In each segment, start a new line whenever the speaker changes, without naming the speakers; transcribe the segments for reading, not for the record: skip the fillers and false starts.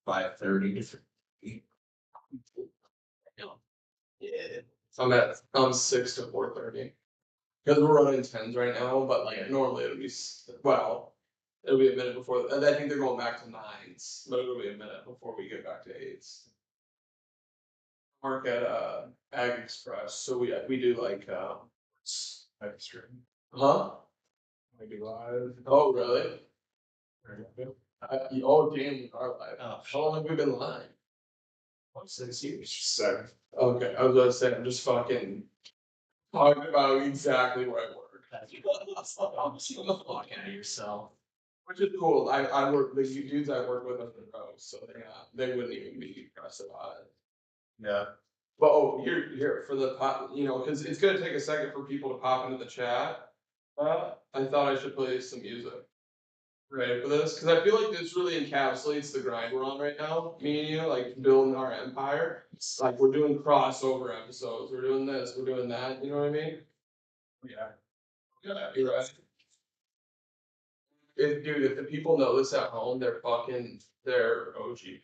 by 5:30. Yeah.
I'm 6 to 4:30 because we're running tens right now. But like normally it'll be it'll be a minute before. I think they're going back to nines, but it'll be a minute before we get back to eights. Work at Ag Express, so we do like
Live stream.
huh?
We do live.
Oh really? Oh damn, we are live.
Oh,
How long have we been live?
6 years.
7.
Okay, I was gonna say I'm just fucking talking about exactly where I work.
Walking out of yourself.
Which is cool. I work the dudes I work with are the pros, so they wouldn't even be impressed about it.
Yeah.
But oh, here for the pop, because it's gonna take a second for people to pop into the chat. I thought I should play some music. Ready for this? Because I feel like this really encapsulates the grind we're on right now. Me and you, like building our empire. It's like we're doing crossover episodes. We're doing this. We're doing that. You know what I mean?
Yeah.
Yeah, you're right. If the people know this at home, they're OG.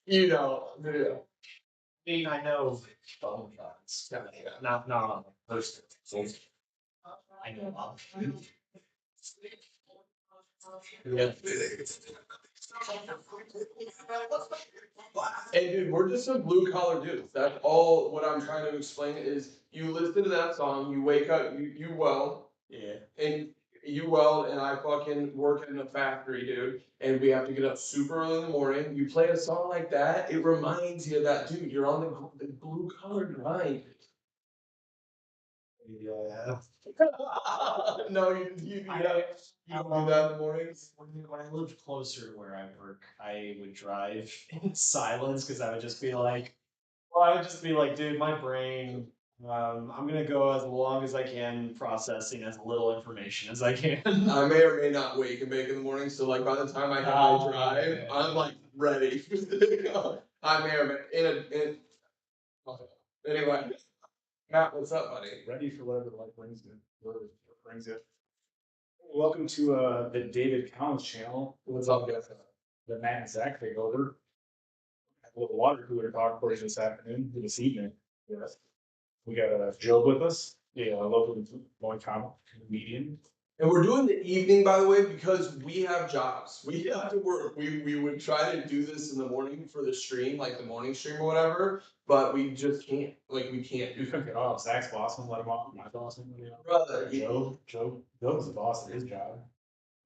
You know, yeah.
I mean, I know phone cards. Not on the poster. I know
Yeah. Hey dude, we're just some blue collar dudes. That's all what I'm trying to explain is you listen to that song, you wake up, you weld, and you weld and I fucking work in a factory, dude, and we have to get up super early in the morning. You play a song like that, it reminds you of that, dude. You're on the blue collar grind.
Yeah.
No, you don't do that in the mornings.
When I lived closer to where I work, I would drive in silence because I would just be like, dude, my brain, I'm gonna go as long as I can processing as little information as I can.
I may or may not wake and bake in the morning, so like by the time I have my drive, I'm like ready. I may or may anyway. Matt, what's up, buddy?
Ready for whatever life brings you. Whatever it brings you. Welcome to the David Collins channel.
What's up, guys?
The Matt and Zach takeover. A little water cooler talk for you this afternoon, or this evening. Yes. We got Joe with us, a local boy comic comedian.
And we're doing the evening, by the way, because we have jobs. We have to work. We would try to do this in the morning for the stream, like the morning stream or whatever, but we just can't. Like we can't do
You couldn't get off. Zach's boss won't let him off. My boss won't let him off.
Brother,
Joe's the boss of his job.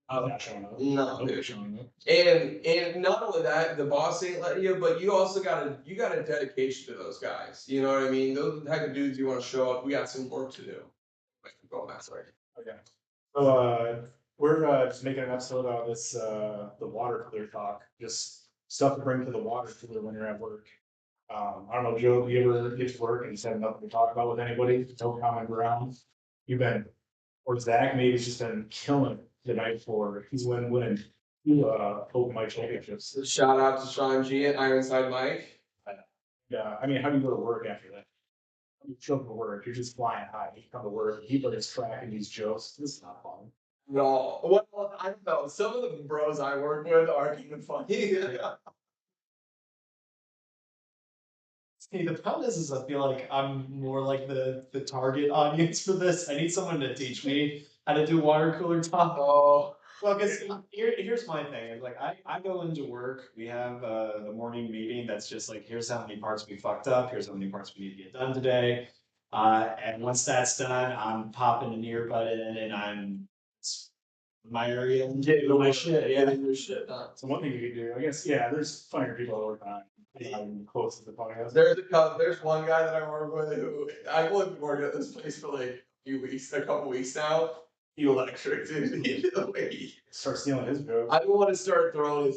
I'm not showing up.
No,
Nobody's showing up.
And not only that, the boss ain't letting you, but you also got a dedication to those guys. You know what I mean? Those are the type of dudes you want to show up. We got some work to do. Go that way.
Okay. So we're just making an episode out of this the water cooler talk. Just stuff to bring to the water cooler when you're at work. I don't know, Joe, if you ever get to work and just have nothing to talk about with anybody, no common ground. Or Zach maybe has just been killing it the night before. He's winning 2 open mic championships.
Shout out to Sean G at Ironside Mike.
Yeah, I mean, how do you go to work after that? You show up to work, you're just flying high. You come to work, people are just cracking these jokes. This is not fun.
No, well, I don't know. Some of the bros I work with aren't even funny.
See, the problem is I feel like I'm more like the target audience for this. I need someone to teach me how to do water cooler talk.
Oh,
Well, because here's my thing. Like I go into work, we have the morning meeting that's just like, here's how many parts we fucked up, here's how many parts we need to get done today. And once that's done, I'm popping an earbud in and I'm my area and getting my shit. Yeah,
your shit done.
So one thing you could do, I guess, yeah, there's funnier people that work on close to the podcast.
There's one guy that I work with who I've only been working at this place for like a couple weeks now. He electric, dude. The way he
Start stealing his jokes.
I don't want to start throwing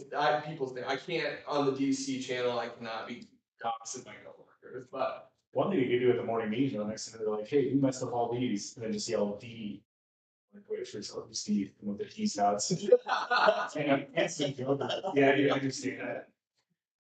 people's name. I can't on the DC channel. I cannot be toxic my coworkers. But
One thing you could do at the morning meeting, the next time they're like, hey, you messed up all these, and then just yell D. Like, wait for Steve with the T shots. Yeah, I do see that.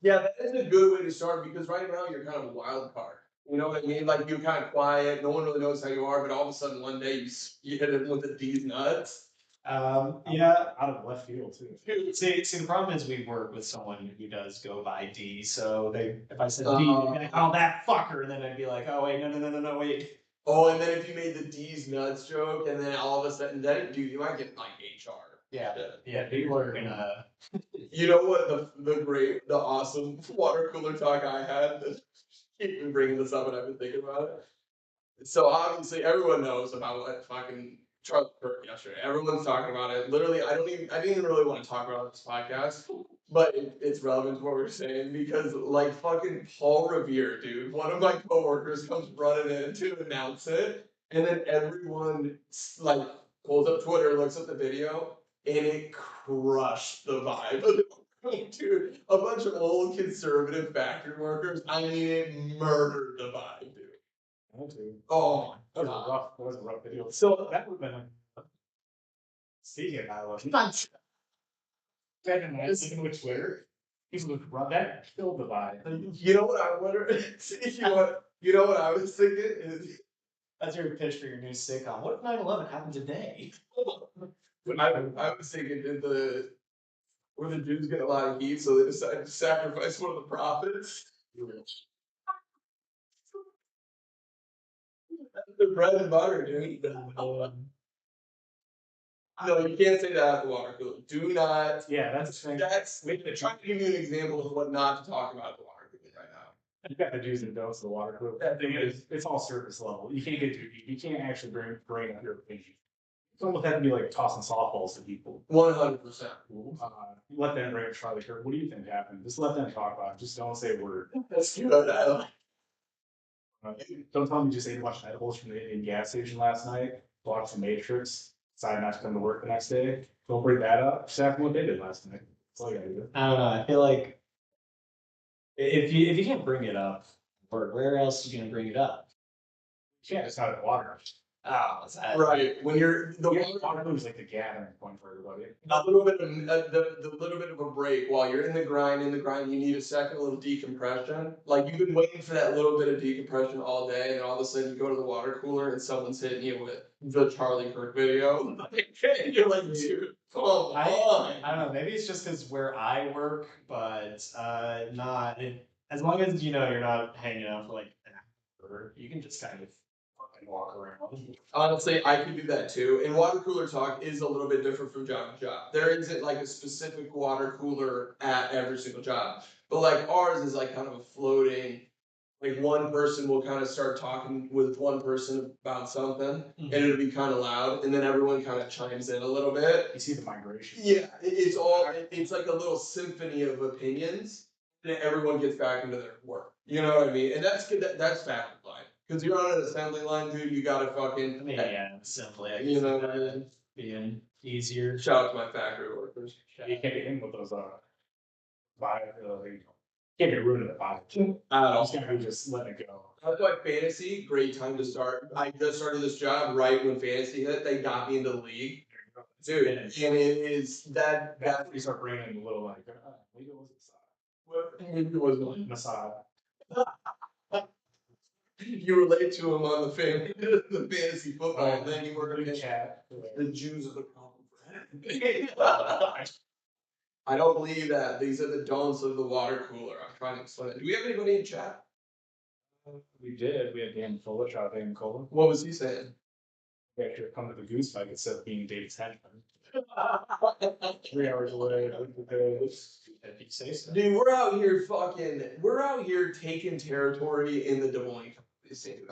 Yeah, that is a good way to start because right now you're kind of a wild card. You know what I mean? Like you're kind of quiet, no one really knows how you are, but all of a sudden one day you hit it with the D's nuts.
Yeah.
Out of left field too.
See, the problem is we work with someone who does go by D, so if I said D,
Oh.
they'd be like, oh, that fucker, and then I'd be like, oh, wait, no, wait.
Oh, and then if you made the D's nuts joke, and then all of a sudden, then dude, you might get like HR.
Yeah,
Shit.
yeah, people are gonna,
You know what the awesome water cooler talk I had? Keep been bringing this up, and I've been thinking about it. So obviously, everyone knows about what fucking Charlie Kirk yesterday. Everyone's talking about it. Literally, I didn't even really want to talk about it on this podcast, but it's relevant to what we're saying because like fucking Paul Revere, dude. One of my coworkers comes running in to announce it, and then everyone like pulls up Twitter, looks at the video, and it crushed the vibe. Dude, a bunch of old conservative factory workers. I mean, it murdered the vibe, dude. Oh my
That was a
god.
rough, that was a rough video. So that would have been like, speaking of Iowa, back in looking with Twitter, people would run that killed the vibe.
You know what I wonder? You know what I was thinking is
that's your pitch for your new sitcom. What if 9/11 happened today?
I was thinking were the Jews getting a lot of heat, so they decided to sacrifice one of the prophets. That's the bread and butter, dude. No, you can't say that at the water cooler. Do not.
Yeah, that's the thing.
That's trying to give you an example of what not to talk about at the water cooler right now.
You got the do's and don'ts of the water cooler. That thing is, it's all surface level. You can't get too deep. You can't actually bring up your opinion. It's almost have to be like tossing softballs to people.
100%.
Let them bring up Charlie Kirk. What do you think happened? Just let them talk about it. Just don't say a word.
That's good. I like.
Don't tell me you just ate a bunch of edibles from the Indian gas station last night, watched The Matrix, decided not to come to work the next day. Don't bring that up. Just ask them what they did last night. That's all you gotta do.
I don't know. I feel like if you can't bring it up, where else are you gonna bring it up?
You can't just have it water.
Oh, what's that?
Right. When you're the
Water cooler is like the gathering point for everybody.
a little bit of the little bit of a break while you're in the grind, you need a second, a little decompression. Like you've been waiting for that little bit of decompression all day, and all of a sudden you go to the water cooler and someone's hitting you with the Charlie Kirk video. And you're like, dude, come on.
I don't know. Maybe it's just because where I work, but not. As long as you know you're not hanging out for like an hour, you can just kind of fucking walk around.
Honestly, I could do that too. And water cooler talk is a little bit different from job to job. There isn't like a specific water cooler at every single job. But like ours is like kind of a floating, like one person will kind of start talking with one person about something and it'll be kind of loud and then everyone kind of chimes in a little bit.
You see the migration.
Yeah, it's like a little symphony of opinions and everyone gets back into their work. You know what I mean? And that's good. That's factory line. Because you're on an assembly line, dude, you gotta fucking.
I mean, yeah, simply. I
You
guess
know
that
what I mean?
being easier.
Shout out to my factory workers.
You can't get in with those you can't get ruined in the vibe.
At
You
all.
just gotta just let it go.
That's why fantasy, great time to start. I just started this job right when fantasy hit. They got me into the league. Dude, and it is that
You start bringing in a little like, maybe it was
it was
Masada.
you relate to him on the fantasy football, and then you work
Big
against
chat.
the Jews of the I don't believe that. These are the don'ts of the water cooler. I'm trying to explain it. Do we have anybody in chat?
We did. We had Dan Fuller, shout out Dan Cola.
What was he saying?
We actually come to the goose fight instead of being David's henchman. 3 hours away.
If you say so.
Dude, we're out here taking territory in the Des Moines scene.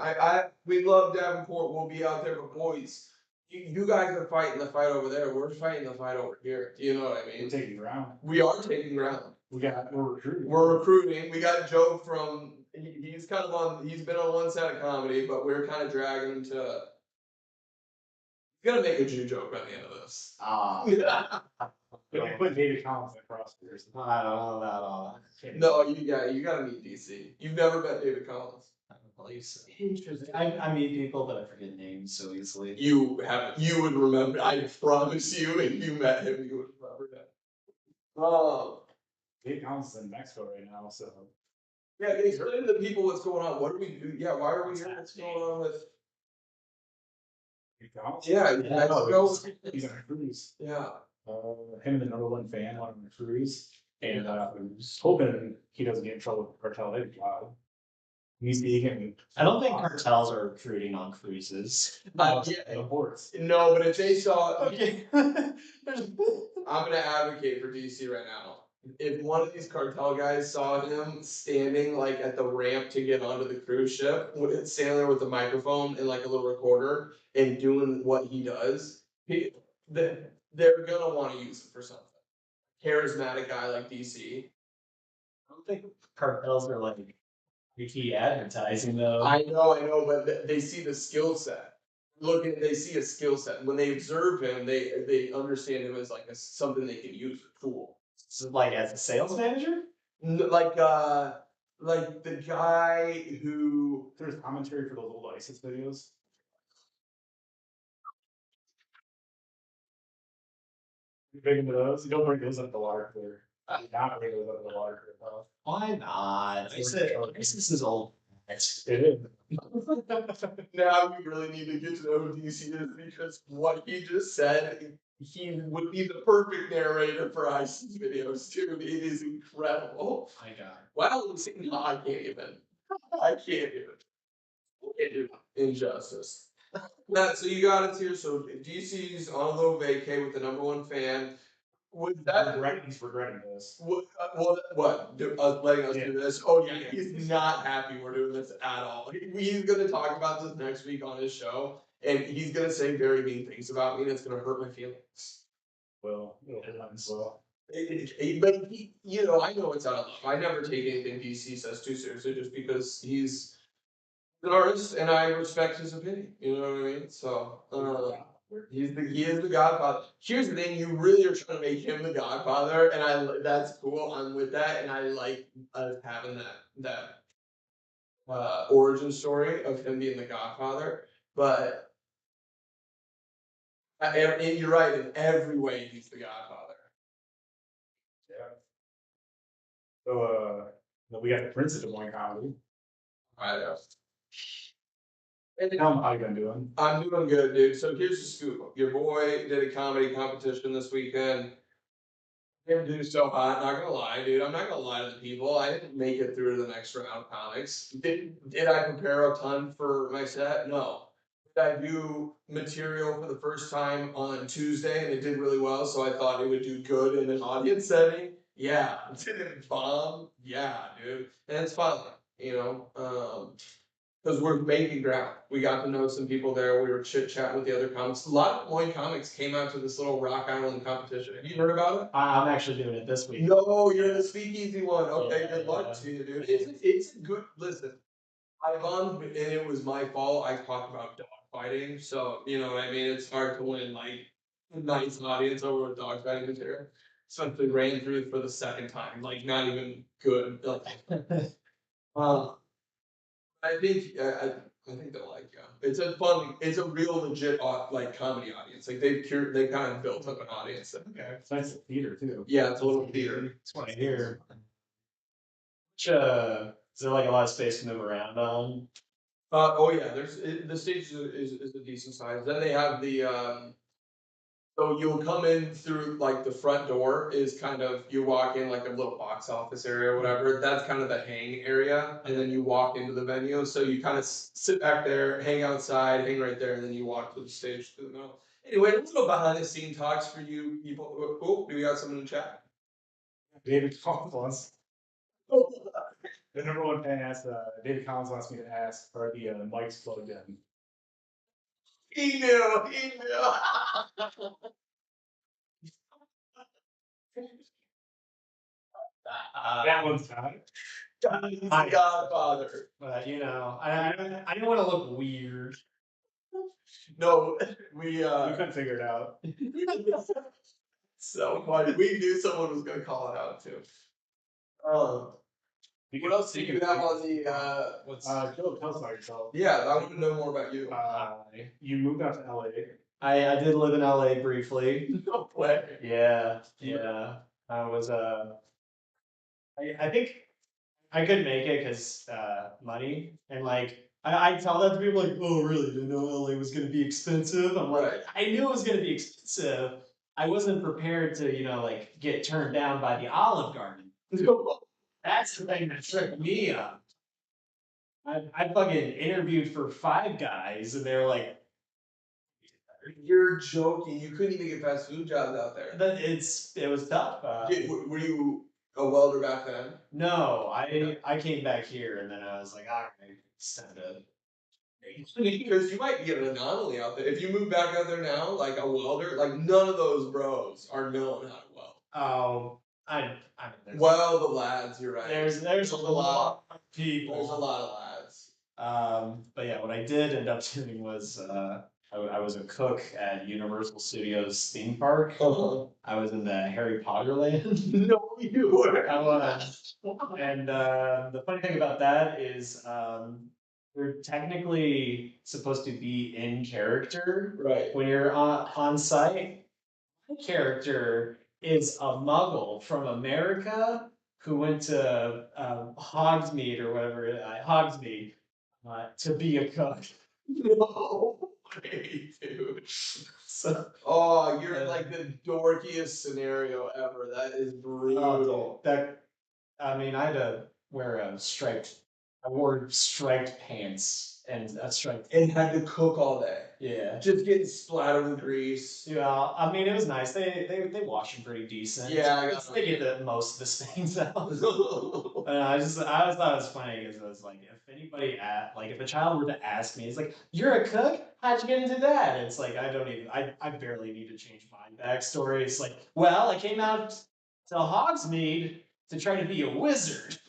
We love Davenport. We'll be out there, but boys, you guys are fighting the fight over there. We're fighting the fight over here. Do you know what I
We're
mean?
taking ground.
We are taking ground.
We're recruiting.
We're recruiting. We got Joe from. He's kind of on. He's been on one side of comedy, but we're kind of dragging him to. He's gonna make a Jew joke by the end of this.
But put David Collins in crosshairs.
I don't know about all that.
No, you gotta meet DC. You've never met David Collins.
I don't believe so. Interesting. I meet people, but I forget names so easily.
You would remember. I promise you, if you met him, you would remember that.
David Collins is in Mexico right now, so
Yeah, explain to the people what's going on. What do we do? Yeah, why are we here? What's going on with? Yeah,
Yeah,
He's on a cruise.
yeah.
Him and the number one fan went on a cruise, and I'm just hoping he doesn't get in trouble with the cartel. They'd wow. He's vegan.
I don't think cartels are recruiting on cruises.
Yeah.
The ports.
No, but if they saw,
Okay.
I'm gonna advocate for DC right now. If one of these cartel guys saw him standing like at the ramp to get onto the cruise ship, standing there with a microphone and like a little recorder and doing what he does, they're gonna want to use it for something. Charismatic guy like DC.
I don't think cartels are like key advertising though.
I know, but they see the skill set. They see a skill set. When they observe him, they understand him as like something they can use, a tool.
So, like as a sales manager?
Like the guy who
There's commentary for those old ISIS videos. You big into those? You don't bring those up the water cooler. Do not bring those up the water cooler, pal.
Why not? ISIS is old.
It is.
now we really need to get to know who DC is because what he just said, he would be the perfect narrator for ISIS videos too. It is incredible.
My God.
Well, no, I can't even. I can't even. I can't do injustice. So you got it here. So DC's on a little vacay with the number one fan. Would that
He's regretting this.
what? Letting us
Yeah.
do this? Oh yeah, he's not happy we're doing this at all. He's gonna talk about this next week on his show, and he's gonna say very mean things about me, and it's gonna hurt my feelings.
Well, it'll hurt mine as well.
But you know, I know it's out of love. I never take anything DC says too seriously, just because he's an artist, and I respect his opinion. You know what I mean? So. He is the Godfather. Here's the thing: you really are trying to make him the Godfather, and that's cool. I'm with that, and I like having that origin story of him being the Godfather. But and you're right in every way. He's the Godfather.
Yeah. So we got the Prince of Des Moines comedy.
I know.
How you been doing?
I'm doing good, dude. So here's the scoop. Your boy did a comedy competition this weekend. Didn't do so hot, not gonna lie, dude. I'm not gonna lie to the people. I didn't make it through to the next round of comics. Did I prepare a ton for my set? No. Did I do material for the first time on Tuesday and it did really well, so I thought it would do good in an audience setting? Yeah. Did it bomb? Yeah, dude. And it's fun, you know. Because we're making ground. We got to know some people there. We were chit chatting with the other comics. A lot of Des Moines comics came out to this little Rock Island competition. Have you heard about it?
I'm actually doing it this week.
No, you're in the speakeasy one. Okay,
Yeah,
good luck
yeah.
to you, dude. It's a good listen. I won, and it was my fault. I talked about dog fighting, so you know what I mean. It's hard to win like a nice audience over a dog fighting material. Simply ran through for the second time, like not even good. Like, I think I think they'll like you. It's a real legit like comedy audience. Like they kind of built up an audience.
Okay. It's nice theater too.
Yeah, it's a little theater.
That's what I hear. Which, is there like a lot of space to move around on?
Oh yeah, the stage is a decent size. Then they have the so you'll come in through like the front door is kind of you walk in like a little box office area or whatever. That's kind of the hang area, and then you walk into the venue. So you kind of sit back there, hang outside, hang right there, and then you walk to the stage to the middle. Anyway, a little behind the scene talks for you people. Oh, do we got someone in chat?
David Collins. The number one fan asked, David Collins wants me to ask, are the mics plugged in?
He knew.
That one's time.
He's the Godfather.
But you know, I didn't want to look weird.
No,
We couldn't figure it out.
so funny. We knew someone was gonna call it out too. What else do you have on the
What's
Joe, tell us about yourself.
Yeah, I want to know more about you.
You moved out to LA.
I did live in LA briefly.
No way.
Yeah. I was I think I couldn't make it because money and like I tell that to people like, oh really? Didn't know LA was gonna be expensive. I'm like,
Right.
I knew it was gonna be expensive. I wasn't prepared to, like get turned down by the Olive Garden. That's the thing that tripped me up. I fucking interviewed for Five Guys and they're like,
You're joking. You couldn't even get fast food jobs out there.
it was tough.
Were you a welder back then?
No, I came back here and then I was like, all right, it's time to.
Because you might be an anomaly out there. If you move back out there now, like a welder, like none of those bros are known how to weld.
Oh, I mean,
Well, the lads, you're right.
there's a lot of people.
There's a lot of lads.
But yeah, what I did end up doing was I was a cook at Universal Studios theme park. I was in the Harry Potter land.
No, you were.
I was. And the funny thing about that is you're technically supposed to be in character
Right.
when you're on site. My character is a muggle from America who went to Hogsmeade or whatever, Hogsmeade, to be a cook.
No way, dude.
So,
Oh, you're like the dorkiest scenario ever. That is brutal.
I mean, I had to wear I wore striped pants and a striped.
And had to cook all day.
Yeah.
Just getting splattered with grease.
Yeah, I mean, it was nice. They wash them pretty decent.
Yeah,
they get most of the stains out.
Oh,
And I always thought it was funny because it was like, if anybody if a child were to ask me, it's like, you're a cook? How'd you get into that? And it's like, I barely need to change my backstory. It's like, well, I came out to Hogsmeade to try to be a wizard.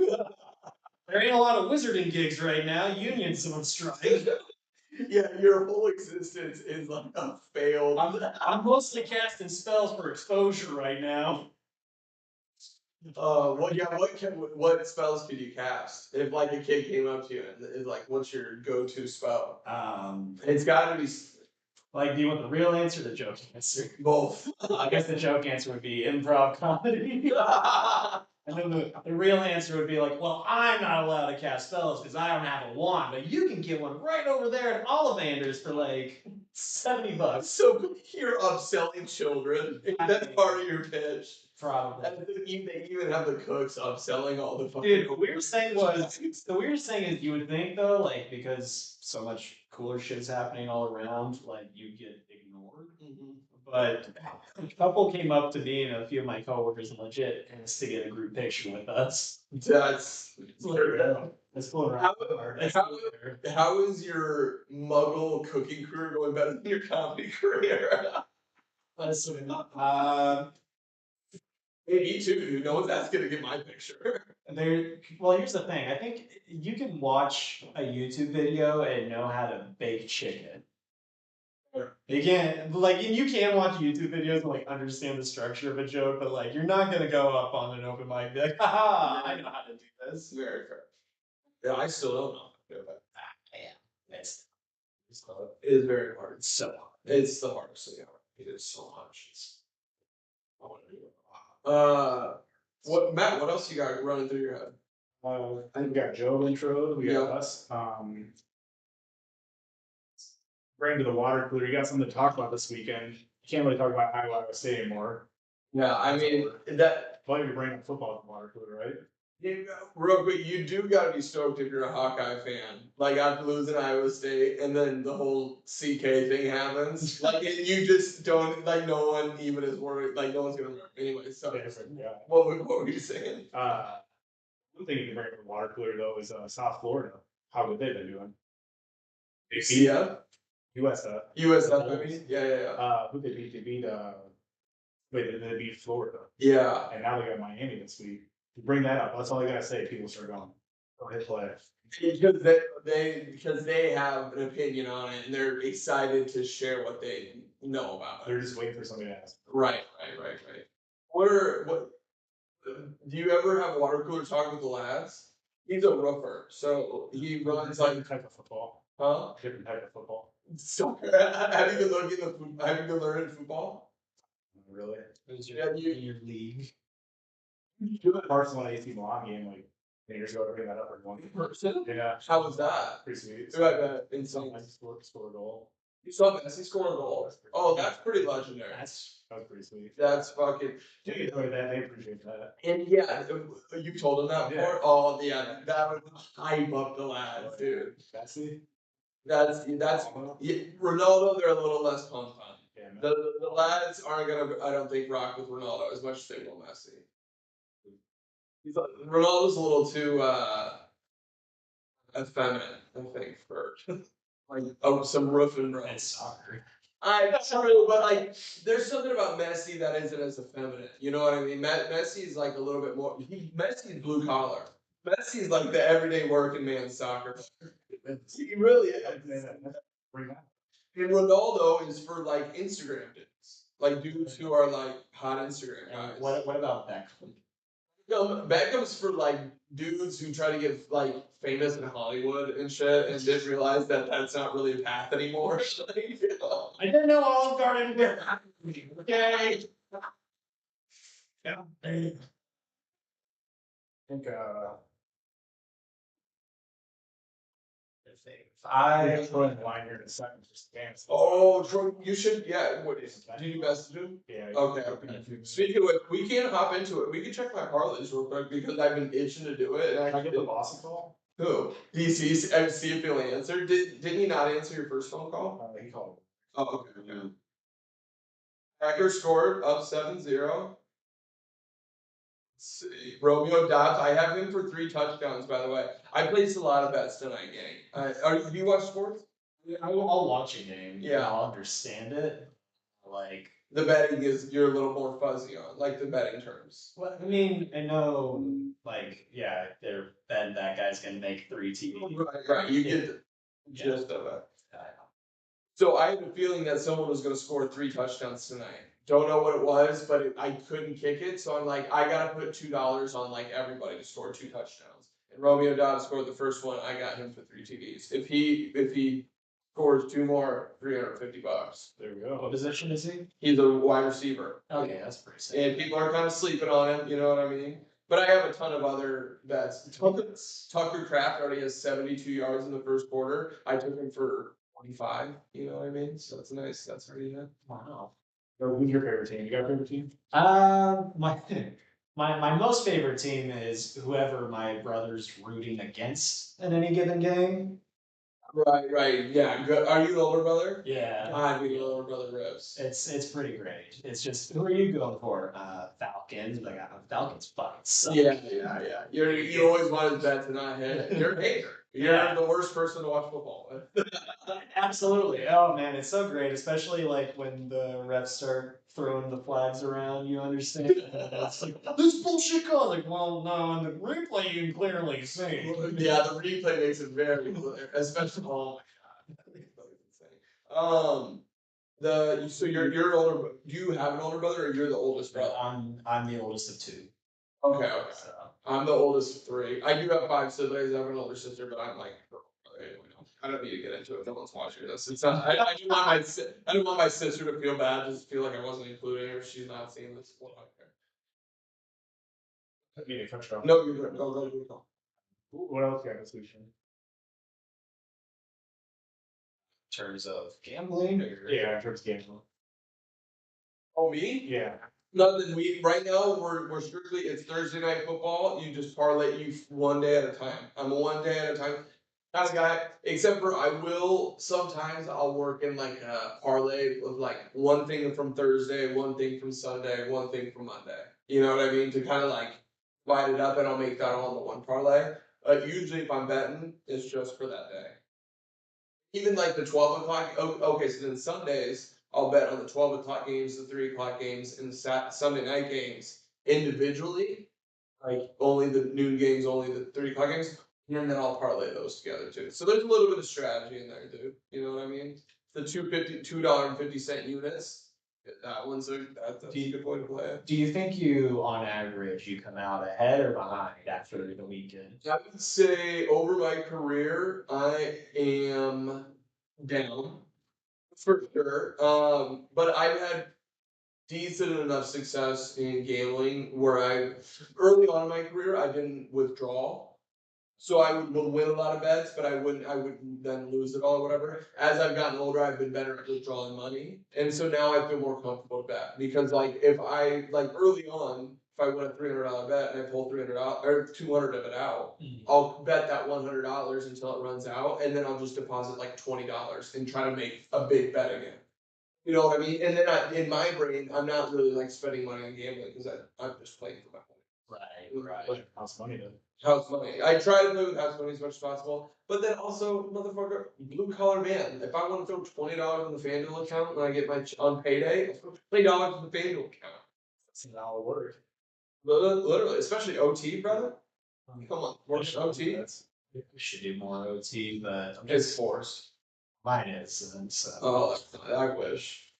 There ain't a lot of wizarding gigs right now. Unions on strike.
yeah, your whole existence is like a failed.
I'm mostly casting spells for exposure right now.
What spells could you cast? If like a kid came up to you and is like, what's your go-to spell? It's gotta be
Like, do you want the real answer or the joke answer?
both.
I guess the joke answer would be improv comedy. And then the real answer would be like, well, I'm not allowed to cast spells because I don't have a wand, but you can get one right over there at Ollivanders for like $70.
So you're upselling children. That's part of your pitch.
Probably.
And they even have the cooks upselling all the fucking.
Dude, the weirdest thing is you would think though, like, because so much cooler shit's happening all around, like you get ignored. But a couple came up to me and a few of my coworkers and legit asked to get a group picture with us.
That's
That's cool.
How is your muggle cooking career going better than your comedy career? Me too, dude. No one's asking to get my picture.
Well, here's the thing. I think you can watch a YouTube video and know how to bake chicken. You can't and you can watch YouTube videos and like understand the structure of a joke, but like you're not gonna go up on an open mic and be like, haha, I know how to do this.
Very fair. Yeah, I still don't know how to do it.
Yeah, it's
It is very hard.
it's so hard.
It's the hardest thing ever. It is so much. I want to do it. Matt? What else you got running through your head?
I think we got Joe intro. We got
Yeah.
us. Bring to the water cooler. You got something to talk about this weekend. You can't really talk about Iowa State anymore.
Yeah, I mean that.
Why you bring football to the water cooler, right?
Real quick, you do gotta be stoked if you're a Hawkeye fan. Like after losing Iowa State, and then the whole CK thing happens. Like you just don't like. No one even is worried. Like no one's gonna remember anyway. So
Yeah.
what were you saying?
One thing you can bring to the water cooler though is South Florida. How good they've been doing. They beat
CF?
USF.
USF, I mean? Yeah.
Who they beat? They beat they beat Florida.
Yeah.
And now they got Miami this week. You bring that up. That's all I gotta say. People start going. Go hit play.
Because they have an opinion on it and they're excited to share what they know about it.
They're just waiting for somebody to ask.
Right. What do you ever have water cooler talk with the lads? He's a roofer, so he runs like
Different type of football.
huh?
Different type of football.
Soccer. Have you been learning football?
Really?
Who's
Yeah,
your league?
You do the Barcelona AC Milan game like years ago to bring that up in one.
Person?
Yeah.
How was that?
Pretty sweet.
I bet.
Some
Insane.
like score a goal.
You saw Messi score a goal. Oh, that's pretty legendary.
That was pretty sweet.
That's fucking
Dude,
dude.
they appreciate that.
And yeah, you told him that
Yeah.
before. Oh yeah, that would hype up the lads, dude.
Messi?
That's yeah, Ronaldo. They're a little less pumped on.
Yeah, man.
The lads aren't gonna, I don't think, rock with Ronaldo as much as they will Messi. Ronaldo's a little too effeminate, I think, for like some roof and run.
It's soccer.
I true, but like, there's something about Messi that isn't as effeminate. You know what I mean? Messi is like a little bit more. Messi is blue collar. Messi is like the everyday working man soccer. He really is. And Ronaldo is for like Instagram dudes, like dudes who are like hot Instagram guys.
And what about Beckham?
Beckham's for like dudes who try to get like famous in Hollywood and shit, and didn't realize that that's not really a path anymore. Like, you know.
I didn't know Olive Garden did. Okay. Yeah.
I think
I
throw in the line here in a second, just dance.
Oh, Troy, you should. Yeah, what is? Do you best to do?
Yeah.
Okay. Speaking of which, we can hop into it. We can check my parlays real quick because I've been itching to do it. And
Can I get the boss a call?
Who? DC and see if he'll answer. Didn't he not answer your first phone call?
He called.
Oh, okay. Okay. Packers scored up 7-0. See. Romeo Dobbs, I have him for 3 touchdowns, by the way. I placed a lot of bets tonight, gang. Do you watch sports?
I'll watch a game.
Yeah.
I'll understand it. Like,
The betting is, you're a little more fuzzy on, like the betting terms.
well, I mean, I know, like, yeah, they're betting that guy's gonna make 3 TV.
Right, you get the gist of it. So I had a feeling that someone was going to score 3 touchdowns tonight. Don't know what it was, but I couldn't kick it. So I'm like, I got to put $2 on like everybody to score 2 touchdowns. And Romeo Dobbs scored the first one. I got him for 3 TDs. If he scores 2 more, $350.
There we go.
What position is he?
He's a wide receiver.
Okay, that's pretty sick.
And people are kind of sleeping on him. You know what I mean? But I have a ton of other bets. Tucker Kraft already has 72 yards in the first quarter. I took him for 25. You know what I mean? So that's nice. That's pretty good.
Wow.
So who's your favorite team? You got a favorite team?
My most favorite team is whoever my brother's rooting against in any given game.
Right. Yeah. Good. Are you the older brother?
Yeah.
God, we older brother rips.
It's pretty great. It's just, who are you going for? Falcons. Like, Falcons fucking suck.
Yeah. You always wanted that to not hit. You're a hater. You're
Yeah.
the worst person to watch football with.
Absolutely. Oh man, it's so great, especially like when the refs start throwing the flags around. You understand? It's like, this bullshit call. Like, well, no, in the replay you can clearly see.
Yeah, the replay makes it very clear, especially. Oh my god, so you're an older. Do you have an older brother, or you're the oldest brother?
I'm the oldest of 2.
Okay.
So.
I'm the oldest of 3. I do have 5 siblings. I have an older sister, but I'm like, anyway, no. I don't need to get into it. No one's watching this. It's not. I didn't want my sister to feel bad. Just feel like I wasn't including her. She's not seeing this. Well,
I mean, a touchdown.
no, you're good. Go.
What else you got this weekend?
In terms of gambling, or
Yeah, in terms of games.
Oh, me?
Yeah.
Nothing. Right now we're strictly, it's Thursday night football. You just parlay you one day at a time. I'm a one day at a time kind of guy. Except for I will sometimes I'll work in like a parlay of like one thing from Thursday, one thing from Sunday, one thing from Monday. You know what I mean? To kind of like divide it up, and I'll make that all into one parlay. Usually if I'm betting, it's just for that day. Even like the 12 o'clock. Okay, so then Sundays I'll bet on the 12 o'clock games, the 3 o'clock games, and the Sunday night games individually. Like only the noon games, only the 3 o'clock games, and then I'll parlay those together too. So there's a little bit of strategy in there, dude. You know what I mean? The $2.50 units. That's a good way to play it.
do you think you, on average, you come out ahead or behind after the weekend?
I would say over my career, I am down for sure. But I've had decent enough success in gambling where early on in my career, I didn't withdraw. So I would win a lot of bets, but I would then lose it all or whatever. As I've gotten older, I've been better at withdrawing money. And so now I feel more comfortable to bet. Because like if I like early on, if I win a $300 bet and I pull $300 or 200 of it out, I'll bet that $100 until it runs out, and then I'll just deposit like $20 and try to make a big bet again. You know what I mean? And then in my brain, I'm not really like spending money on gambling because I'm just playing for my money.
Right.
House money then.
House money. I try to play with house money as much as possible, but then also, motherfucker, blue collar man. If I want to throw $20 in the FanDuel account when I get my on payday, I'll throw $20 in the FanDuel account.
That's an hour work.
Literally, especially OT, brother. Come on, work OT.
We should do more OT, but
It's forced.
mine is, and so
Oh, I wish.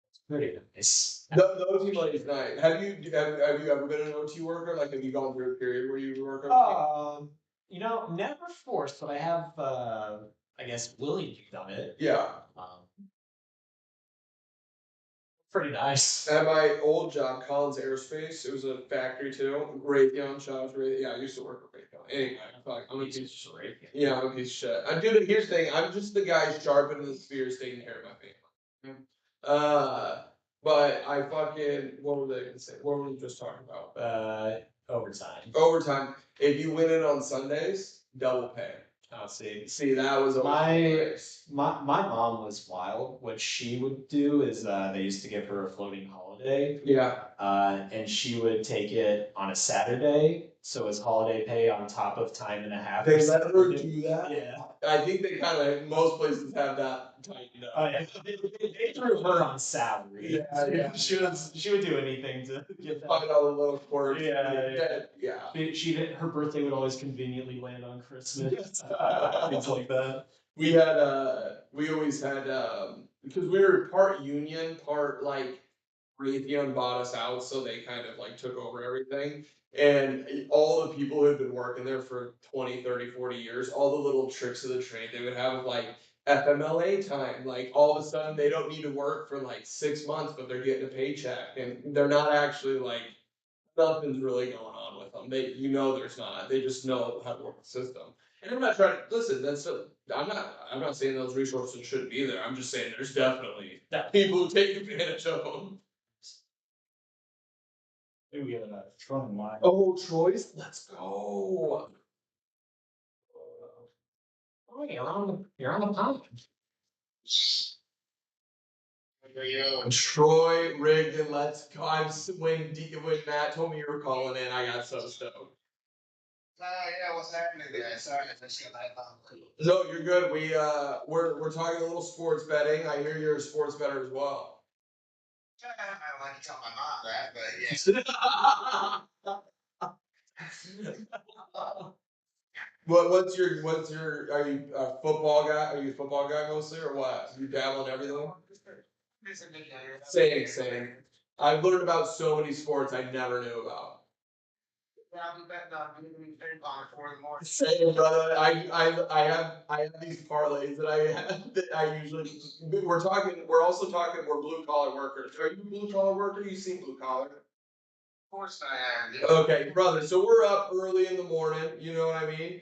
it's pretty nice.
The OT money is nice. Have you ever been an OT worker? Like, have you gone through a period where you work OT?
Never forced, but I have, I guess, willingly done it.
Yeah.
Pretty nice.
At my old job, Collins Aerospace, it was a factory too. Raytheon, shout out to Raytheon. Yeah, I used to work for Raytheon. Anyway, fuck, I'm a piece of shit. Yeah, I'm a piece of shit. Dude, here's the thing. I'm just the guy sharpening the spears, taking care of my family. But I fucking, what were they gonna say? What were we just talking about?
Overtime.
Overtime. If you win it on Sundays, double pay.
I'll see.
See, that was
My mom was wild. What she would do is they used to give her a floating holiday,
Yeah.
and she would take it on a Saturday, so it was holiday pay on top of time and a half.
They let her do that?
Yeah.
I think they kind of, most places have that tightened up.
Oh yeah. They threw her on salary.
Yeah.
She would do anything to get that.
Find all the little quirks.
Yeah. Her birthday would always conveniently land on Christmas. Things like that.
We always had, because we were part union, part like Raytheon bought us out, so they kind of like took over everything. And all the people who had been working there for 20, 30, 40 years, all the little tricks of the trade they would have, like FMLA time. Like all of a sudden they don't need to work for like 6 months, but they're getting a paycheck, and they're not actually like, nothing's really going on with them. There's not. They just know how to work the system. And I'm not trying to listen. I'm not saying those resources shouldn't be there. I'm just saying there's definitely people who take advantage of them.
Maybe we get a Tron line.
Oh, Troy's, let's go.
Oh, you're on the pond.
Troy Rigdon, let's go. When Matt told me you were calling in, I got so stoked.
Yeah, what's happening there? Sorry, I just got that phone.
No, you're good. We're talking a little sports betting. I hear you're a sports bettor as well.
I don't like to tell my mom that, but yeah.
What's your, are you a football guy? Are you a football guy mostly, or what? You dabble in everything? Same. I've learned about so many sports I never knew about. Same, brother. I have these parlays that I usually, we're also talking, we're blue collar workers. Are you a blue collar worker? You seem blue collar.
Of course I am. Yeah.
Okay, brother. So we're up early in the morning, you know what I mean?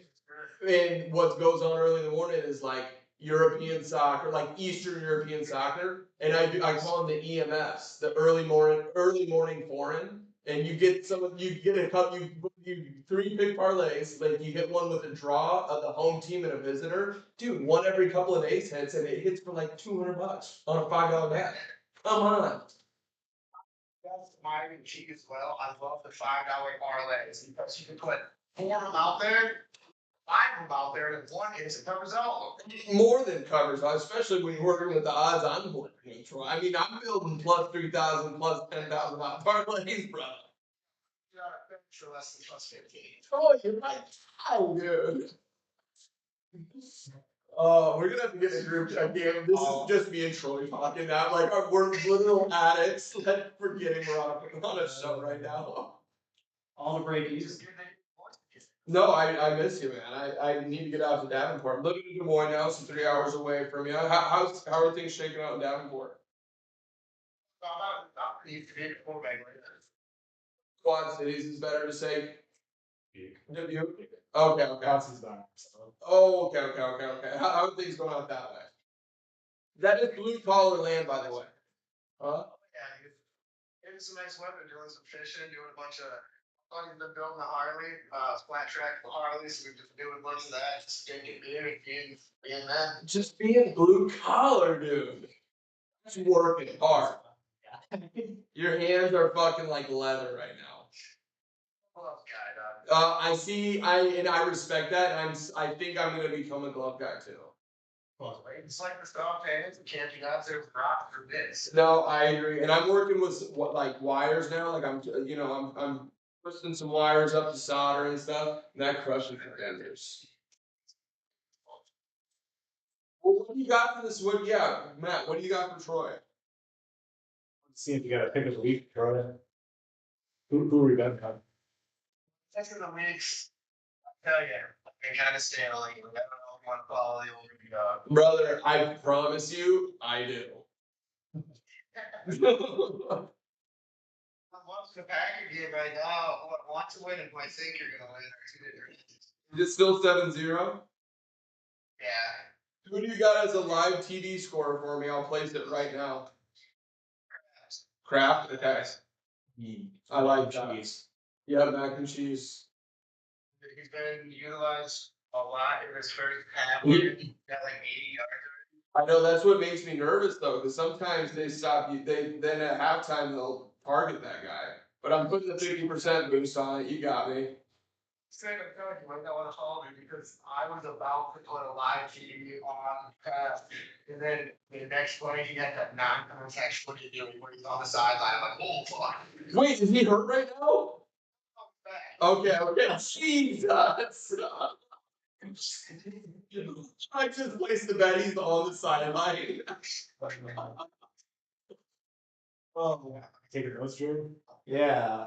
And what goes on early in the morning is like European soccer, like Eastern European soccer. And I call them the EMFs, the early morning foreign. And you get a couple, you 3 big parlays, like you hit one with a draw of the home team and a visitor. Dude, one every couple of days hits, and it hits for like $200 on a $5 bet. Come on.
That's my cheat as well. I love the $5 parlays because you can put 4 of them out there, 5 of them out there, and 1 hits, it covers all of them.
More than covers, especially when you're working with the odds I'm working with, Troy. I mean, I'm building plus 3,000, plus 10,000 on parlays, brother.
You gotta finish for less than plus 15.
Oh, you're my guy, dude. Oh, we're gonna have to get a group chat game. This is just me and Troy talking now. Like, we're literal addicts. Forgetting we're on a show right now.
All the breakies.
No, I miss you, man. I need to get out to Davenport. I'm living in Des Moines now, so 3 hours away from you. How are things shaking out in Davenport? Quad Cities is better to say. Dubuque. Okay.
House is done, so.
Oh, okay. How are things going out that way? That is blue collar land, by the way. Huh?
Yeah, it was some nice weather, doing some fishing, doing a bunch of, I've been building a Harley, flat track for Harley, so we've been doing a bunch of that, just drinking beer and being men.
Just being blue collar, dude. Just working hard. Your hands are fucking like leather right now.
Glove guy, dog.
I respect that, and I think I'm gonna become a glove guy too.
It's like the stop hands, and can't you out there with rock for bits.
No, I agree, and I'm working with like wires now. Like I'm twisting some wires up to solder and stuff, and that crushes the fenders. Well, what do you got for this? Matt, what do you got for Troy?
See if you got a pick of the week, Troy. Who are we betting on?
That's in the weeks. Hell yeah, I kind of stay on you. I don't know if you want to follow the old
Brother, I promise you, I do.
I'm watching the Packer game right now. Who I want to win and who I think you're gonna win are two different things.
Is it still 7-0?
Yeah.
Who do you got as a live TD scorer for me? I'll place it right now. Kraft? Okay. I like that. Yeah, mac and cheese.
He's been utilized a lot in his first half.
Yeah.
He got like 80 yards.
I know that's what makes me nervous though, because sometimes they stop you. Then at halftime they'll target that guy. But I'm putting the 50% boost on it. You got me.
Saying I'm telling you, might not want to follow me because I was about to put a live TV on and then the next play he had that non-contact footy doing where he's on the sideline. I'm like, oh fuck.
Wait, is he hurt right now? Okay. Jesus. I just placed the bet he's on the sideline.
Oh, take your notes, Jordan.
Yeah,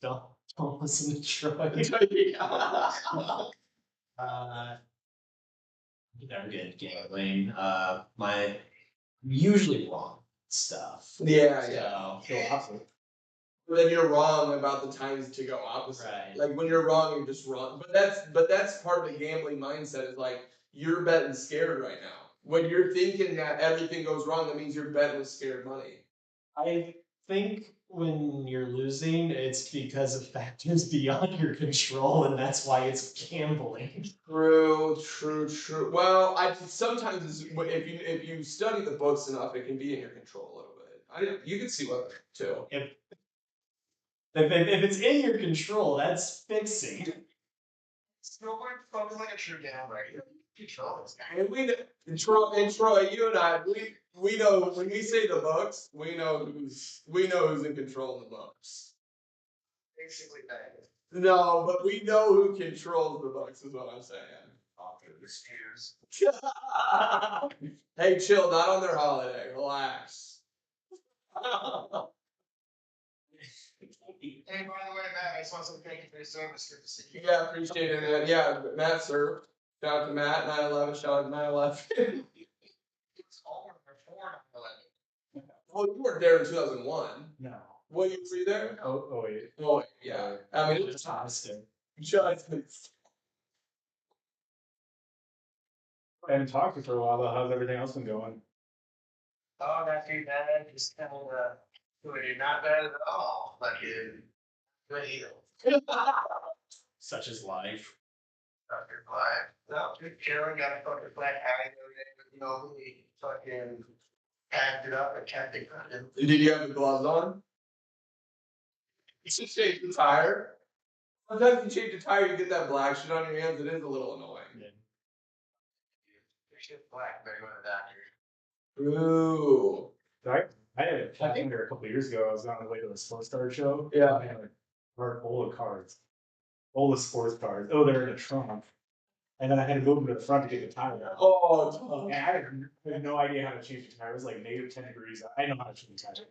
don't listen to Troy. They're good gambling. My usually wrong stuff.
Yeah.
So,
But then you're wrong about the times to go opposite.
Right.
Like when you're wrong, you're just wrong. But that's part of the gambling mindset is like you're betting scared right now. When you're thinking that everything goes wrong, that means you're betting with scared money.
I think when you're losing, it's because of factors beyond your control, and that's why it's gambling.
True. Well, I sometimes if you study the books enough, it can be in your control a little bit. You can see what too.
If it's in your control, that's fixing.
Still fucking like a true gambler. You control this guy.
And Troy, you and I, we know when we say the Bucks, we know who's in control of the Bucks.
Basically that.
No, but we know who controls the Bucks is what I'm saying.
Excuse.
Hey, chill, not on their holiday. Relax.
Hey, by the way, Matt, I just want to thank you for your service. Good to see you.
Yeah, appreciate it, man. Yeah, Matt served. Shout out to Matt, 9/11, shout out to 9/11.
It's all before 9/11.
Well, you weren't there in 2001.
No.
What year were you there?
Oh wait.
Oh, yeah. I mean, it was
Austin.
just.
I haven't talked to you for a while though. How's everything else been going?
Oh, not too bad. Just kind of, not bad at all. But good either.
Such is life.
Dr. Black. No, good chilling. Got a fucking flat tire the other day, but we fucking packed it up and kept it running.
Did you have the gloves on? You should change the tire. Sometimes you change the tire, you get that black shit on your hands. It is a little annoying.
Your shit's black, better go to the doctor.
Ooh.
I had a passenger a couple of years ago. I was on the way to the sports card show.
Yeah.
I had a cart full of cards. All the sports cards. Oh, they're in the trunk. And then I had to move them to the front to get the tire out.
Oh,
And I had no idea how to change the tire. It was like negative 10 degrees. I know how to change tires.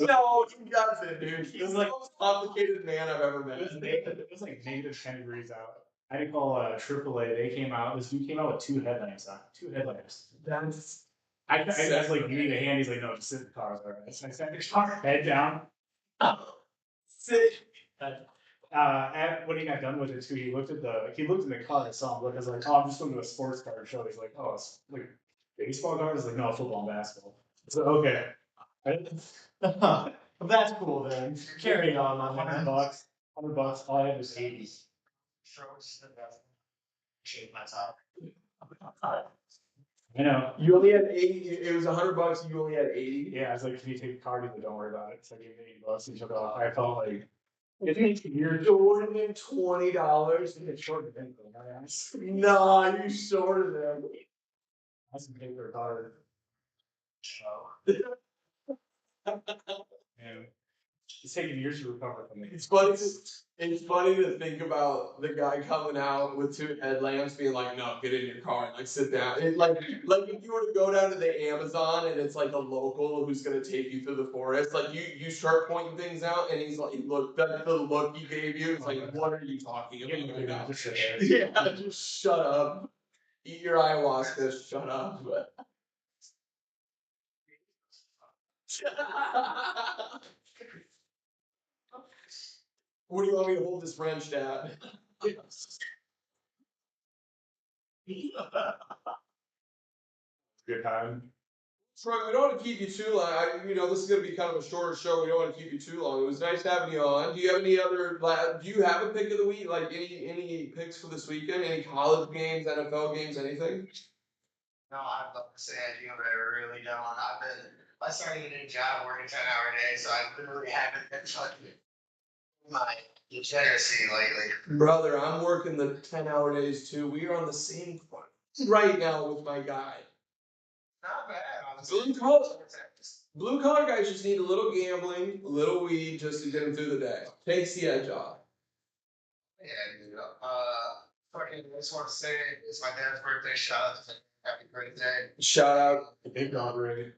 no, he doesn't, dude. He's the most complicated man I've ever met.
It was like negative 10 degrees out. I had to call AAA. They came out. This dude came out with 2 headlamps on. 2 headlamps.
That's
I was like, you need a hand. He's like, no, just sit in the car. All right. So I sat the car, head down.
sick.
when he got done with it too, he looked in the car and saw him look. I was like, oh, I'm just going to a sports car show. He's like, oh, it's like baseball cars. I was like, no, football and basketball. So okay.
That's cool then. Carry on, my man.
$100. All I had was 80.
Shows the best. Shape my top.
I know.
You only had 80. It was $100. You only had 80.
Yeah, I was like, can you take the card? He's like, don't worry about it. So I gave him $80 and he took off. I felt like you're
Shorted him $20.
it's short of anything.
Nah, you shorted him.
That's a paper card. Yeah. It's taking years to recover from it.
It's funny. It's funny to think about the guy coming out with 2 headlamps, being like, "No, get in your car and like sit down." It, like if you were to go down to the Amazon and it's like a local who's gonna take you through the forest, like you start pointing things out, and he's like, "Look, that's the look he gave you." It's like, what are you talking about right now?
Just sit there.
Yeah, just shut up. Eat your ayahuasca. Shut up. What do you want me to hold this wrench at?
Good time.
Troy, we don't want to keep you too long. This is going to be kind of a shorter show. We don't want to keep you too long. It was nice having you on. Do you have any other? Do you have a pick of the week? Like any picks for this weekend? Any college games, NFL games, anything?
No, I'd love to say I do, but I really don't. I started a new job working 10-hour days, so I literally haven't been touching my degeneracy lately.
Brother, I'm working the 10-hour days too. We are on the same front right now with my guy.
Not bad, honestly.
Blue collar guys just need a little gambling, a little weed just to get them through the day. Takes the edge off.
Yeah, dude. Fucking, I just want to say it's my dad's birthday. Shout out to him. Happy birthday.
Shout out.
The big robbery.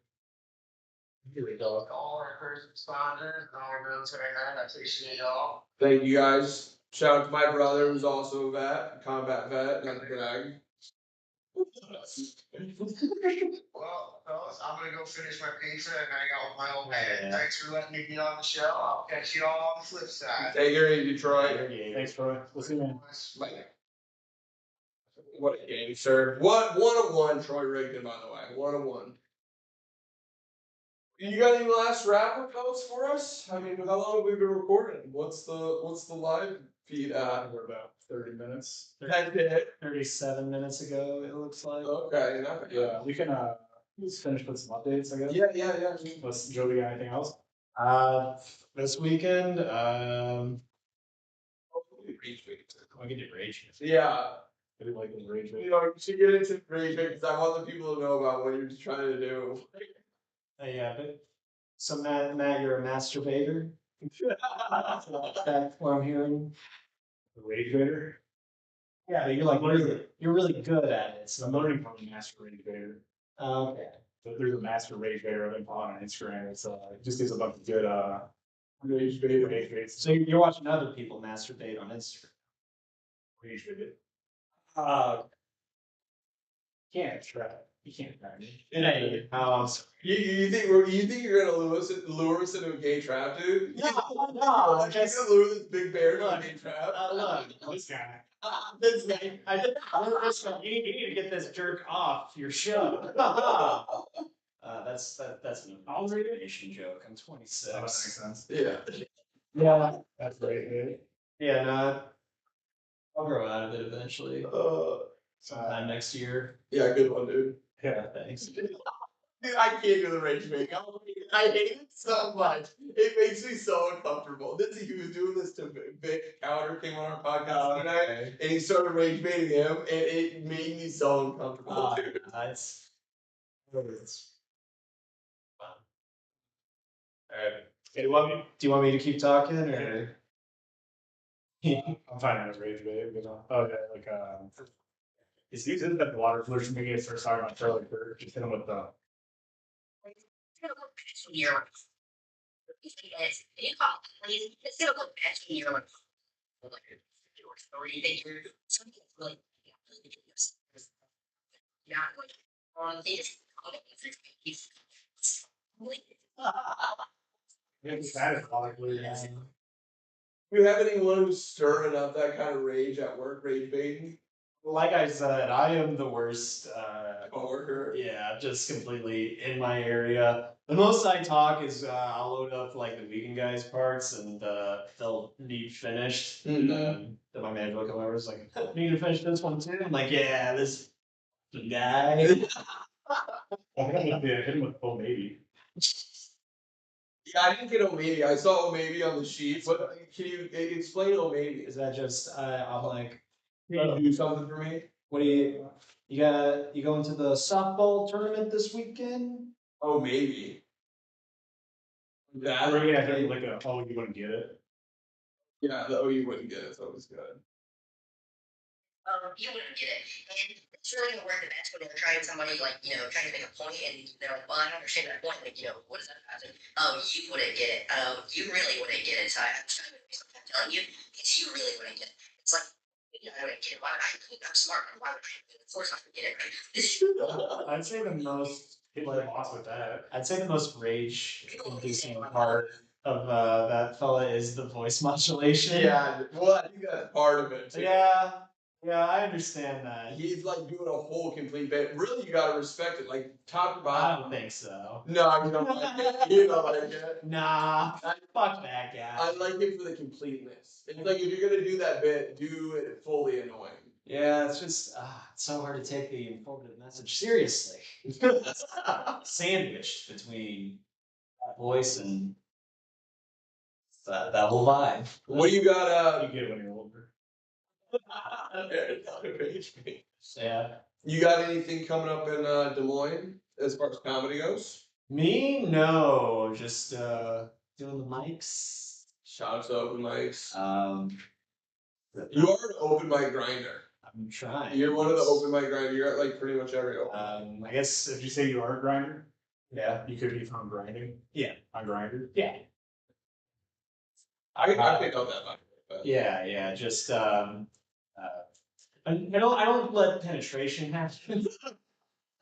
Here we go.
All our first responders and all our military men. I appreciate y'all.
Thank you guys. Shout out to my brother who's also a vet, combat vet, not to brag.
Well, fellas, I'm gonna go finish my pizza and hang out with my old man. Thanks for letting me be on the show. I'll catch you all on the flip side.
Take care of Detroit.
Thanks, Troy. We'll see you, man.
Bye. What a game, sir. What 101, Troy Rigdon, by the way. 101. You got any last wrap-up notes for us? I mean, how long have we been recording? What's the live feed at?
We're about 30 minutes.
37 minutes ago, it looks like.
Okay, not bad.
Yeah, we can just finish with some updates, I guess.
Yeah.
Unless Joey got anything else?
This weekend,
I can do rage.
Yeah.
I do like the rage.
You should get into rage because I want the people to know about what you're trying to do.
yeah, but so Matt, you're a masturbator. That's what I'm hearing.
The rage raider.
Yeah, you're like you're really good at it. So
I'm learning from the master rage raider.
okay.
There's a master rage raider I've been following on Instagram. It's it just gives a bunch of good
Rage
rage rates.
So you're watching other people masturbate on Instagram.
Rage raider.
Can't try.
You can't try me.
Hey,
You think you're gonna lure us into a gay trap, dude?
No,
You're gonna lure this big bear into a
Look,
gay trap?
look,
This guy.
this guy. You need to get this jerk off your show. That's an observation joke. I'm 26.
That makes sense.
Yeah.
Yeah.
That's great, dude.
Yeah, no, I'll grow out of it eventually. Sometime next year.
Yeah, good one, dude.
Yeah.
Thanks.
Dude, I can't do the rage make. I hate it so much. It makes me so uncomfortable. He was doing this to Vic Cowder, came on our podcast the other night, and he started rage baiting him, and it made me so uncomfortable, dude.
It's fun. All right.
Hey,
Do you want me to keep talking or?
I'm finding a rage bait. Okay, like he's using the water pollution making it start talking about Charlie Kirk. Just hit him with the that is water pollution.
Do you have anyone who's stirring up that kind of rage at work, rage baiting?
Like I said, I am the worst.
Coworker.
Yeah, just completely in my area. The most I talk is I'll load up like the vegan guys parts and they'll need finished. And then my manager will come over and is like, need to finish this one too. I'm like, yeah, this guy.
Yeah, hit him with, oh, maybe.
Yeah, I didn't get O'Maybe. I saw O'Maybe on the sheets. What can you explain O'Maybe?
Is that just I'm like,
Can you do something for me?
what do you going to the softball tournament this weekend?
Oh, maybe. That?
Or yeah, hit him like a, oh, you wouldn't get it.
Yeah, the oh, you wouldn't get it. That was good.
You wouldn't get it. And it's really gonna work the best when they're trying somebody like, trying to make a point and they're like, well, I don't understand that point. Like, what is that about? Like, oh, you wouldn't get it. Oh, you really wouldn't get it. So I'm trying to I'm telling you, it's you really wouldn't get it. It's like, I wouldn't get it. Why would I? I'm smart. Why would I? Of course I would get it. Right? This is
I'd say the most hit my boss with that.
I'd say the most rage inducing part of that fella is the voice modulation.
Yeah, well, I think that's part of it too.
Yeah, I understand that.
He's like doing a whole complete bit. Really, you gotta respect it, like top to
I
bottom.
don't think so.
No, you don't like it. You don't like it.
Nah, fuck that guy.
I like it for the completeness. It's like if you're gonna do that bit, do it fully annoying.
Yeah, it's just it's so hard to take the informative message seriously. Sandwiched between that voice and that whole vibe.
What do you got?
You get it when you're older.
Yeah.
You got anything coming up in Des Moines as far as comedy goes?
Me? No. Just doing the mics.
Shout out to open mics.
You
You are an open mic grinder.
I'm trying.
You're one of the open mic grinders. You're at like pretty much every open.
I guess
If you say you are a grinder,
yeah.
you could be from grinding.
Yeah.
On grinder.
Yeah.
I picked up that mic. But.
Yeah, just I don't let penetration happen.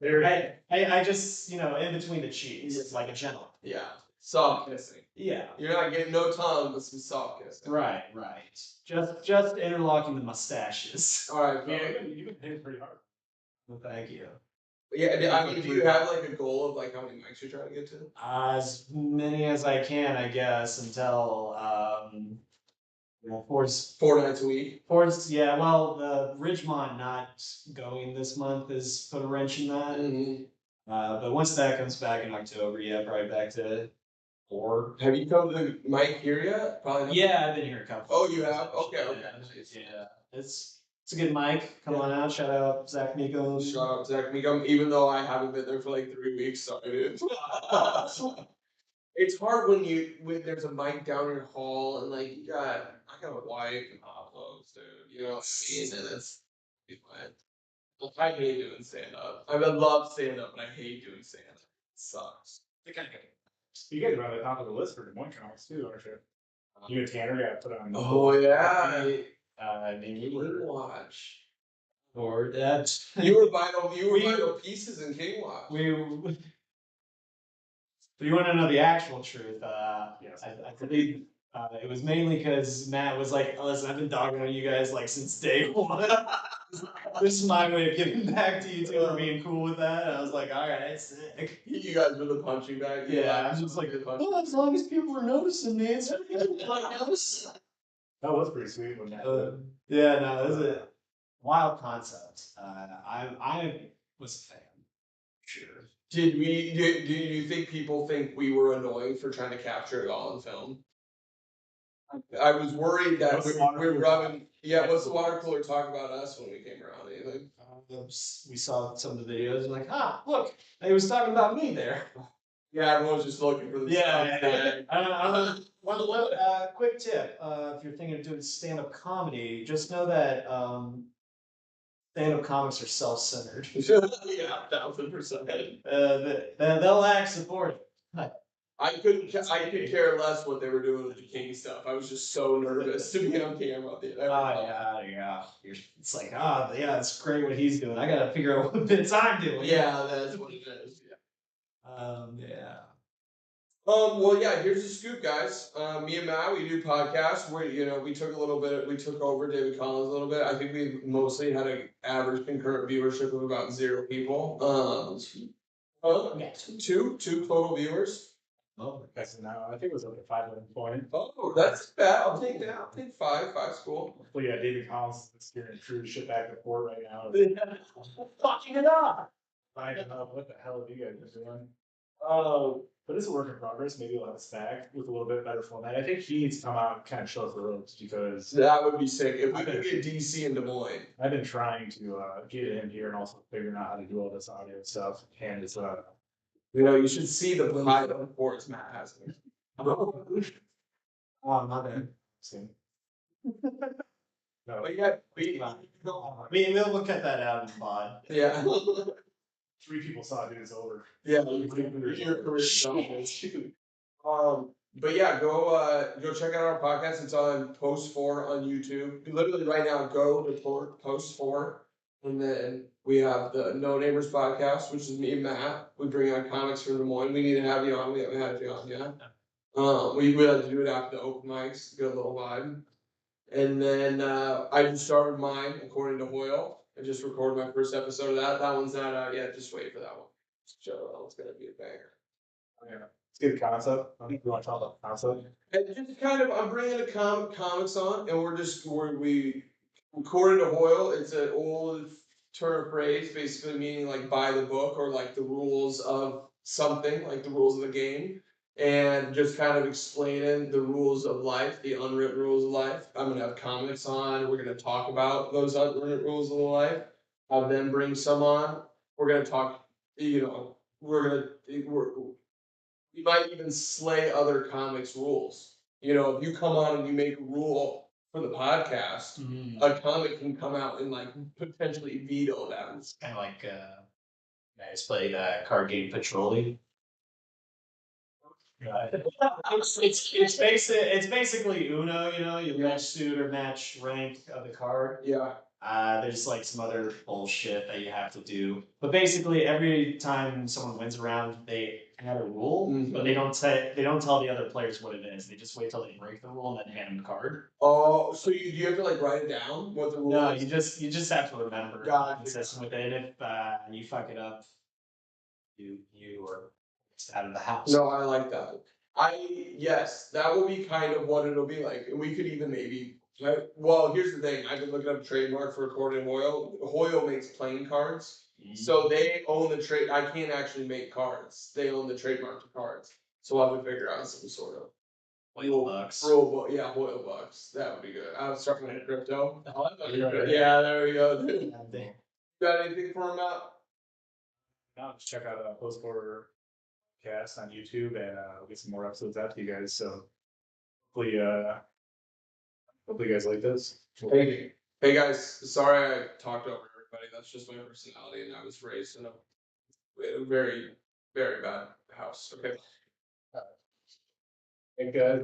I just in between the cheeks. It's like a gentleman.
Yeah. Soft kissing.
Yeah.
You're not getting no tongue, but some soft kissing.
Right. Just interlocking the mustaches.
Alright,
Yeah,
yeah.
you can hit it pretty hard.
Well, thank you.
Yeah, I mean, do you have like a goal of like how many mics you're trying to get to?
As many as I can, I guess, until Ford's
4 nights a week.
yeah. Well, the Ridgemont not going this month has put a wrench in that.
Mm-hmm.
But once that comes back in October, yeah, probably back to 4.
Have you come to the mic here yet? Probably not.
Yeah, I've been here a couple.
Oh, you have? Okay, okay.
Yeah, it's a good mic. Come on out. Shout out Zach Miko.
Shout out Zach Mecum, even though I haven't been there for like 3 weeks, sorry dude. It's hard when there's a mic down your hall and like I got a wife and hot dude. You know what I mean? And it's I hate doing stand up. I love stand up, but I hate doing stand up. It sucks.
You guys are on the top of the list for Des Moines comics too, aren't you? You and Tanner got put on.
Oh yeah.
Maybe
King Watch.
or that.
You were vital pieces in King Watch.
But you want to know the actual truth?
Yes.
I believe it was mainly because Matt was like, "Listen, I've been dogging on you guys like since day one. This is my way of giving back to you two for being cool with that." And I was like, "All right, sick."
You guys were the punching bag.
Yeah, I'm just like, "Oh, as long as people are noticing me, it's okay."
That was pretty sweet when that.
Yeah, no, it was a wild concept. I was a fan, sure.
Do you think people think we were annoying for trying to capture it all in film? I was worried that
What's the water
we're
cooler
rubbing. Yeah, what's the water cooler talk about us when we came around? Anything?
We saw some of the videos and like, look, he was talking about me there.
Yeah, everyone's just looking for the.
Yeah. I don't, quick tip: if you're thinking of doing stand-up comedy, just know that stand-up comics are self-centered.
Yeah, 1000%.
They'll act supportive.
I could care less what they were doing with the King stuff. I was just so nervous to be on camera.
Yeah. It's like, yeah, it's great what he's doing. I gotta figure out what bits I'm doing.
Yeah, that's what it is.
Yeah.
Well, yeah. Here's the scoop, guys. Me and Matt, we do podcasts. We took a little bit. We took over David Collins a little bit. I think we mostly had an average concurrent viewership of about 0 people. Two total viewers.
Oh,
Guys, now I think it was like a 5-minute point.
Oh, that's bad. I'll take that. I'll take 5. 5's cool.
Hopefully, yeah, David Collins is steering cruise ship back and forth right now.
fucking it up.
Finding out what the hell have you guys been doing?
Um,
But it's a work in progress. Maybe we'll have us back with a little bit better format. I think he needs to come out and kind of show us the ropes because
that would be sick if we could get DC and Des Moines.
I've been trying to get him here and also figuring out how to do all this audio stuff. And it's
You should see the pride of reports Matt has.
Oh, my bad.
same. No,
But yeah,
We'll look at that out in the pod.
yeah.
3 people saw it. It's over.
Yeah, your career's done. But yeah, go check out our podcast. It's on Post 4 on YouTube. Literally right now, go to Post 4, and then we have the No Neighbors podcast, which is me and Matt. We bring on comics from Des Moines. We need to have you on. We haven't had you on yet. We like to do it after the open mics, get a little vibe. And then I just started mine according to Hoyle. I just recorded my first episode of that. That one's not out yet. Just wait for that one. So that one's gonna be a banger.
Yeah. Let's get a concept. I think we want to talk about the concept.
And just kind of, I'm bringing a comics on, and we according to Hoyle, it's an old turn of phrase, basically meaning like by the book or like the rules of something, like the rules of the game. And just kind of explaining the rules of life, the unwritten rules of life. I'm gonna have comics on. We're gonna talk about those unwritten rules of life. I'll then bring some on. We're gonna talk. We might even slay other comics rules. If you come on and you make a rule for the podcast, a comic can come out and like potentially veto that.
It's kind of like I just played card game Patrolli. It's basically Uno, you match suit or match rank of the card.
Yeah.
There's like some other bullshit that you have to do. But basically every time someone wins a round, they add a rule, but they don't tell the other players what it is. They just wait till they break the rule and then hand them the card.
Oh, so you have to like write it down what the rule
No,
is?
you just have to remember.
Gotcha.
Consistent with it. If you fuck it up, you are out of the house.
No, I like that. Yes, that will be kind of what it'll be like. And we could even maybe well, here's the thing. I've been looking up a trademark for recording Hoyle. Hoyle makes playing cards. So they own the trade. I can't actually make cards. They own the trademark to cards. So I'll have to figure out some sort of
Hoyle bucks.
yeah, Hoyle bucks. That would be good. I'll start my crypto.
Right.
Yeah, there we go. Dude.
Yeah,
Got anything for him out?
Now just check out Post 4 cast on YouTube and we'll get some more episodes out to you guys. So hopefully you guys like this.
Hey guys, sorry I talked over everybody. That's just my personality, and I was raised in a very, very bad house. Okay.
Hey guys.